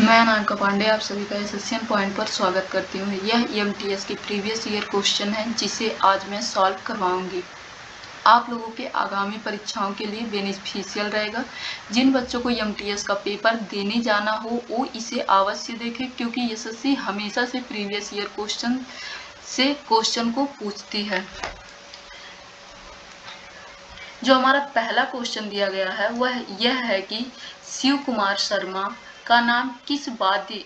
मैं अनामिका पांडे आप सभी का एसएससीएन पॉइंट पर स्वागत करती हूँ। यह ईएमटीएस की प्रीवियस ईयर क्वेश्चन है जिसे आज मैं सॉल्व करवाऊंगी। आप लोगों के आगामी परीक्षाओं के लिए बेनिफिशियल रहेगा। जिन बच्चों को ईएमटीएस का पेपर देने जाना हो वो इसे अवश्य देखें, क्योंकि एसएससी हमेशा से प्रीवियस ईयर क्वेश्चन को पूछती है। जो हमारा पहला क्वेश्चन दिया गया है वह यह है कि शिव कुमार शर्मा का नाम किस वाद्य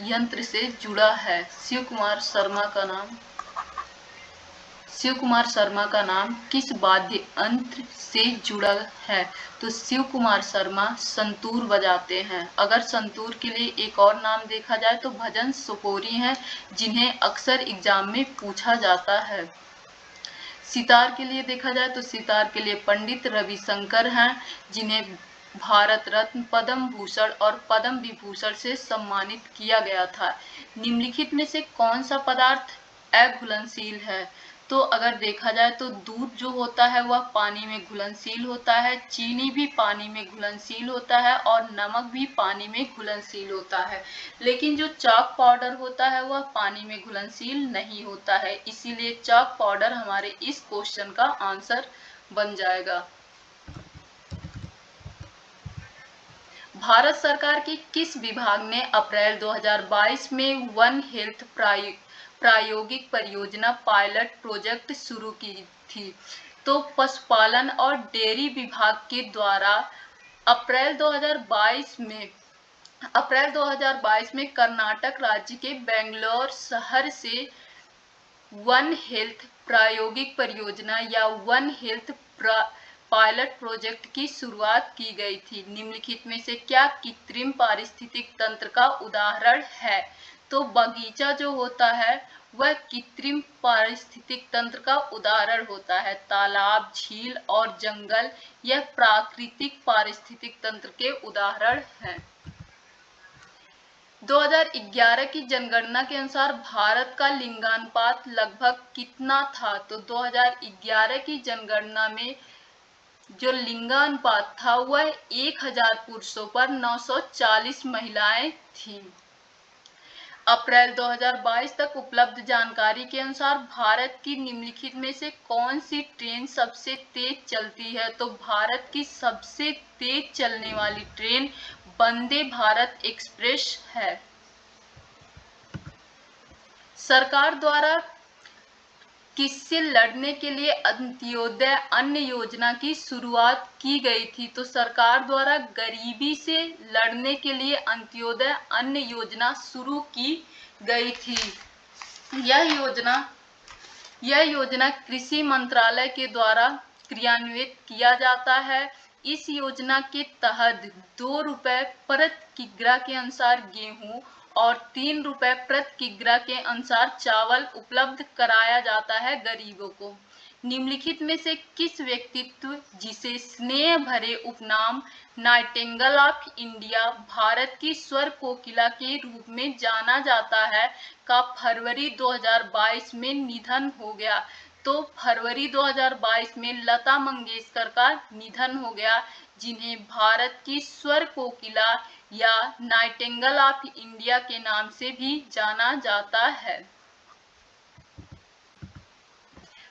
यंत्र से जुड़ा है। शिव कुमार शर्मा का नाम किस वाद्य यंत्र से जुड़ा है। तो शिव कुमार शर्मा संतूर बजाते हैं। अगर संतूर के लिए एक और नाम देखा जाए तो भजन सोपोरी हैं, जिन्हें अक्सर एग्जाम में पूछा जाता है। सितार के लिए देखा जाए तो सितार के लिए पंडित रविशंकर हैं, जिन्हें भारत रत्न, पद्म भूषण और पद्म विभूषण से सम्मानित किया गया था। निम्नलिखित में से कौन सा पदार्थ अघुलनशील है। तो अगर देखा जाए तो दूध जो होता है वह पानी में घुलनशील होता है, चीनी भी पानी में घुलनशील होता है और नमक भी पानी में घुलनशील होता है। लेकिन जो चाक पाउडर होता है वह पानी में घुलनशील नहीं होता है, इसीलिए चाक पाउडर हमारे इस क्वेश्चन का आंसर बन जाएगा। भारत सरकार के किस विभाग ने अप्रैल 2022 में वन हेल्थ प्रायोगिक परियोजना पायलट प्रोजेक्ट शुरू की थी। तो पशुपालन और डेयरी विभाग के द्वारा अप्रैल 2022 में कर्नाटक राज्य के बेंगलोर शहर से वन हेल्थ प्रायोगिक परियोजना या वन हेल्थ पायलट प्रोजेक्ट की शुरुआत की गई थी। निम्नलिखित में से क्या कृत्रिम पारिस्थितिक तंत्र का उदाहरण है। तो बगीचा जो होता है वह कृत्रिम पारिस्थितिक तंत्र का उदाहरण होता है। तालाब, झील और जंगल यह प्राकृतिक पारिस्थितिक तंत्र के उदाहरण हैं। 2011 की जनगणना के अनुसार भारत का लिंगानुपात लगभग कितना था। तो 2011 की जनगणना में जो लिंगानुपात था वह 1000 पुरुषों पर 940 महिलाएं थीं। अप्रैल 2022 तक उपलब्ध जानकारी के अनुसार भारत की निम्नलिखित में से कौन सी ट्रेन सबसे तेज चलती है। तो भारत की सबसे तेज चलने वाली ट्रेन वंदे भारत एक्सप्रेस है। सरकार द्वारा किससे लड़ने के लिए अंत्योदय अन्न योजना की शुरुआत की गई थी। तो सरकार द्वारा गरीबी से लड़ने के लिए अंत्योदय अन्न योजना शुरू की गई थी। यह योजना कृषि मंत्रालय के द्वारा क्रियान्वित किया जाता है। इस योजना के तहत 2 रुपए प्रति किग्रा के अनुसार गेहूं और 3 रुपए प्रति किग्रा के अनुसार चावल उपलब्ध कराया जाता है गरीबों को। निम्नलिखित में से किस व्यक्तित्व, जिसे स्नेह भरे उपनाम नाइटिंगेल ऑफ इंडिया, भारत की स्वर कोकिला के रूप में जाना जाता है, का फरवरी 2022 में निधन हो गया। तो फरवरी 2022 में लता मंगेशकर का निधन हो गया, जिन्हें भारत की स्वर कोकिला या नाइटिंगेल ऑफ इंडिया के नाम से भी जाना जाता है।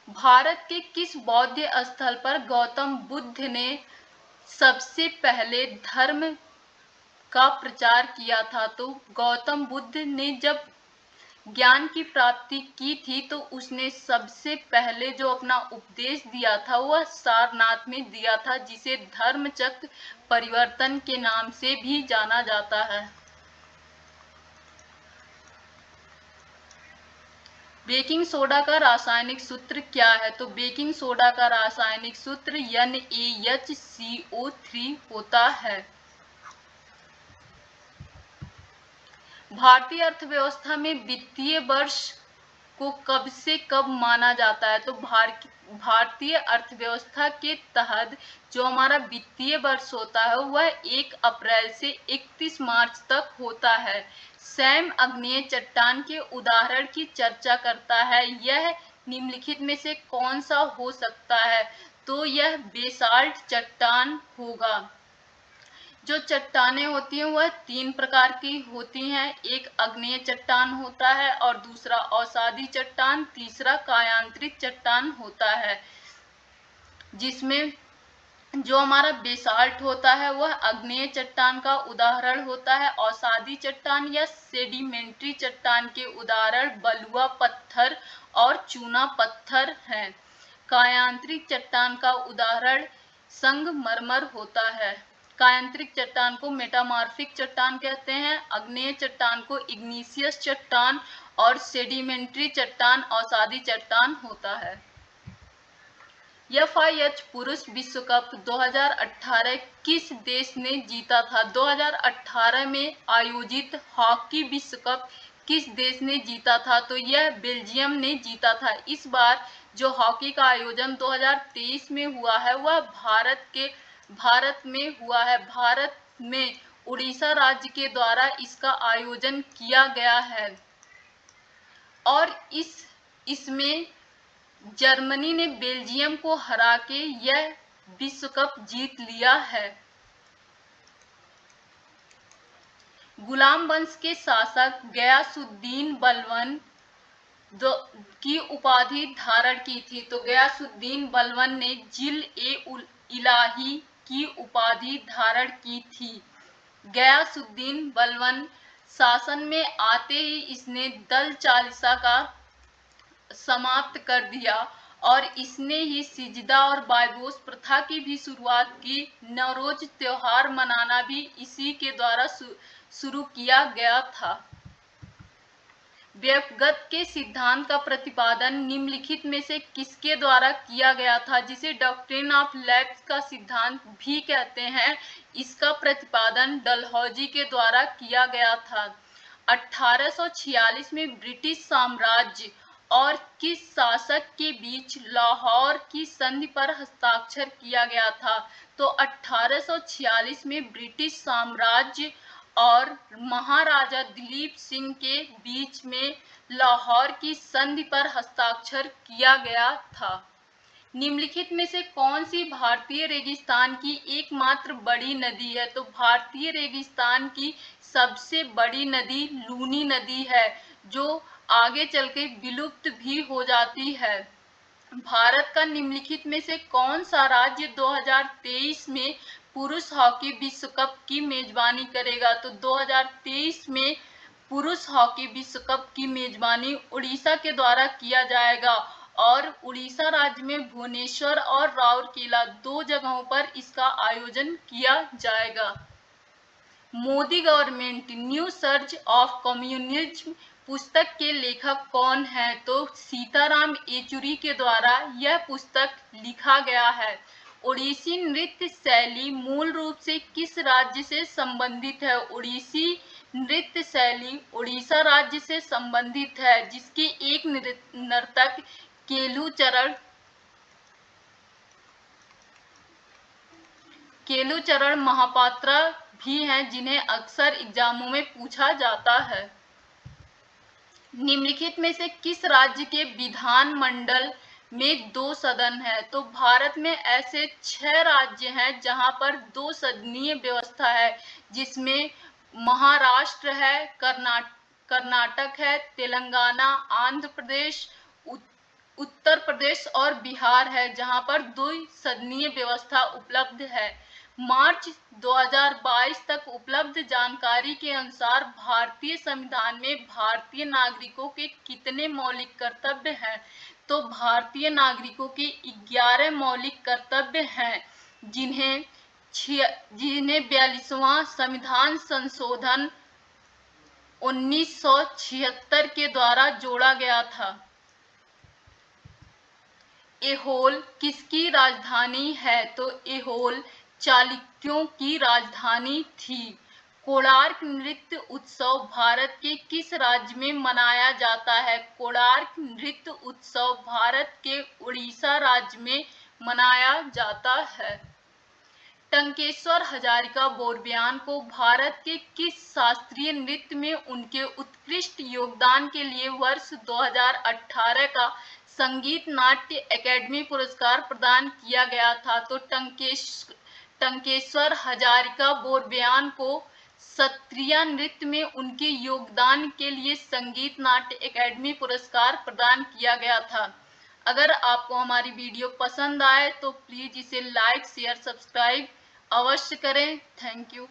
भारत के किस बौद्ध स्थल पर गौतम बुद्ध ने सबसे पहले धर्म का प्रचार किया था। तो गौतम बुद्ध ने जब ज्ञान की प्राप्ति की थी तो उसने सबसे पहले जो अपना उपदेश दिया था वह सारनाथ में दिया था, जिसे धर्मचक्र परिवर्तन के नाम से भी जाना जाता है। बेकिंग सोडा का रासायनिक सूत्र क्या है। तो बेकिंग सोडा का रासायनिक सूत्र NaHCO3 होता है। भारतीय अर्थव्यवस्था में वित्तीय वर्ष को कब से कब माना जाता है। तो भारतीय अर्थव्यवस्था के तहत जो हमारा वित्तीय वर्ष होता है वह 1 अप्रैल से 31 मार्च तक होता है। सैम आग्नेय चट्टान के उदाहरण की चर्चा करता है। यह निम्नलिखित में से कौन सा हो सकता है। तो यह बेसाल्ट चट्टान होगा। जो चट्टानें होती हैं वह 3 प्रकार की होती हैं। एक आग्नेय चट्टान होता है और दूसरा अवसादी चट्टान, तीसरा कायांतरित चट्टान होता है। जिसमें जो हमारा बेसाल्ट होता है वह आग्नेय चट्टान का उदाहरण होता है। अवसादी चट्टान या सेडिमेंट्री चट्टान के उदाहरण बलुआ पत्थर और चूना पत्थर हैं। कायांतरित चट्टान का उदाहरण संगमरमर होता है। कायांतरित चट्टान को मेटामॉर्फिक चट्टान कहते हैं। आग्नेय चट्टान को इग्नीशियस चट्टान और सेडिमेंट्री चट्टान अवसादी चट्टान होता है। FIH पुरुष विश्व कप 2018 किस देश ने जीता था? 2018 में आयोजित हॉकी विश्व कप किस देश ने जीता था? तो यह बेल्जियम ने जीता था। इस बार जो हॉकी का आयोजन 2023 में हुआ है वह भारत में हुआ है। भारत में उड़ीसा राज्य के द्वारा इसका आयोजन किया गया है और इसमें जर्मनी ने बेल्जियम को हरा के यह विश्व कप जीत लिया है। गुलाम वंश के शासक गयासुद्दीन बलबन की उपाधि धारण की थी। तो गयासुद्दीन बलबन ने जिल-ए-इलाही की उपाधि धारण की थी। गयासुद्दीन बलबन शासन में आते ही इसने दल चालिसा का समाप्त कर दिया और इसने ही सिजदा और बायबोस प्रथा की भी शुरुआत की। नवरोज त्योहार मनाना भी इसी के द्वारा शुरू किया गया था। व्यक्तिगत के सिद्धांत का प्रतिपादन निम्नलिखित में से किसके द्वारा किया गया था? जिसे डॉक्ट्रिन ऑफ लैप्स का सिद्धांत भी कहते हैं। इसका प्रतिपादन डलहौजी के द्वारा किया गया था। 1846 में ब्रिटिश साम्राज्य और किस शासक के बीच लाहौर की संधि पर हस्ताक्षर किया गया था? तो 1846 में ब्रिटिश साम्राज्य और महाराजा दिलीप सिंह के बीच में लाहौर की संधि पर हस्ताक्षर किया गया था। निम्नलिखित में से कौन सी भारतीय रेगिस्तान की एकमात्र बड़ी नदी है? तो भारतीय रेगिस्तान की सबसे बड़ी नदी लूनी नदी है, जो आगे चलकर विलुप्त भी हो जाती है। भारत का निम्नलिखित में से कौन सा राज्य 2023 में पुरुष हॉकी विश्व कप की मेजबानी करेगा? तो 2023 में पुरुष हॉकी विश्व कप की मेजबानी उड़ीसा के द्वारा किया जाएगा और उड़ीसा राज्य में भुवनेश्वर और राउरकेला 2 जगहों पर इसका आयोजन किया जाएगा। Modi government new surge of communism पुस्तक के लेखक कौन है? तो सीताराम येचुरी के द्वारा यह पुस्तक लिखा गया है। ओडिसी नृत्य शैली मूल रूप से किस राज्य से संबंधित है? ओडिसी नृत्य शैली उड़ीसा राज्य से संबंधित है, जिसके एक नर्तक केलुचरण महापात्रा भी हैं, जिन्हें अक्सर एग्जामों में पूछा जाता है। निम्नलिखित में से किस राज्य के विधानमंडल में 2 सदन है? तो भारत में ऐसे 6 राज्य हैं जहां पर 2 सदनीय व्यवस्था है, जिसमें महाराष्ट्र है, कर्नाटक है, तेलंगाना, आंध्र प्रदेश, उत्तर प्रदेश और बिहार है, जहां पर 2 सदनीय व्यवस्था उपलब्ध है। मार्च 2022 तक उपलब्ध जानकारी के अनुसार भारतीय संविधान में भारतीय नागरिकों के कितने मौलिक कर्तव्य हैं? तो भारतीय नागरिकों के 11 मौलिक कर्तव्य हैं, जिन्हें 42वां संविधान संशोधन 1976 के द्वारा जोड़ा गया था। ऐहोल किसकी राजधानी है? तो ऐहोल चालुक्यों की राजधानी थी। कोणार्क नृत्य उत्सव भारत के किस राज्य में मनाया जाता है? कोणार्क नृत्य उत्सव भारत के उड़ीसा राज्य में मनाया जाता है। टंकेश्वर हजारिका बोरब्यान को भारत के किस शास्त्रीय नृत्य में उनके उत्कृष्ट योगदान के लिए वर्ष 2018 का संगीत नाट्य अकादमी पुरस्कार प्रदान किया गया था? तो टंकेश्वर हजारिका बोरबयान को सत्रिया नृत्य में उनके योगदान के लिए संगीत नाट्य एकेडमी पुरस्कार प्रदान किया गया था। अगर आपको हमारी वीडियो पसंद आए तो प्लीज इसे लाइक शेयर सब्सक्राइब अवश्य करें। Thank you.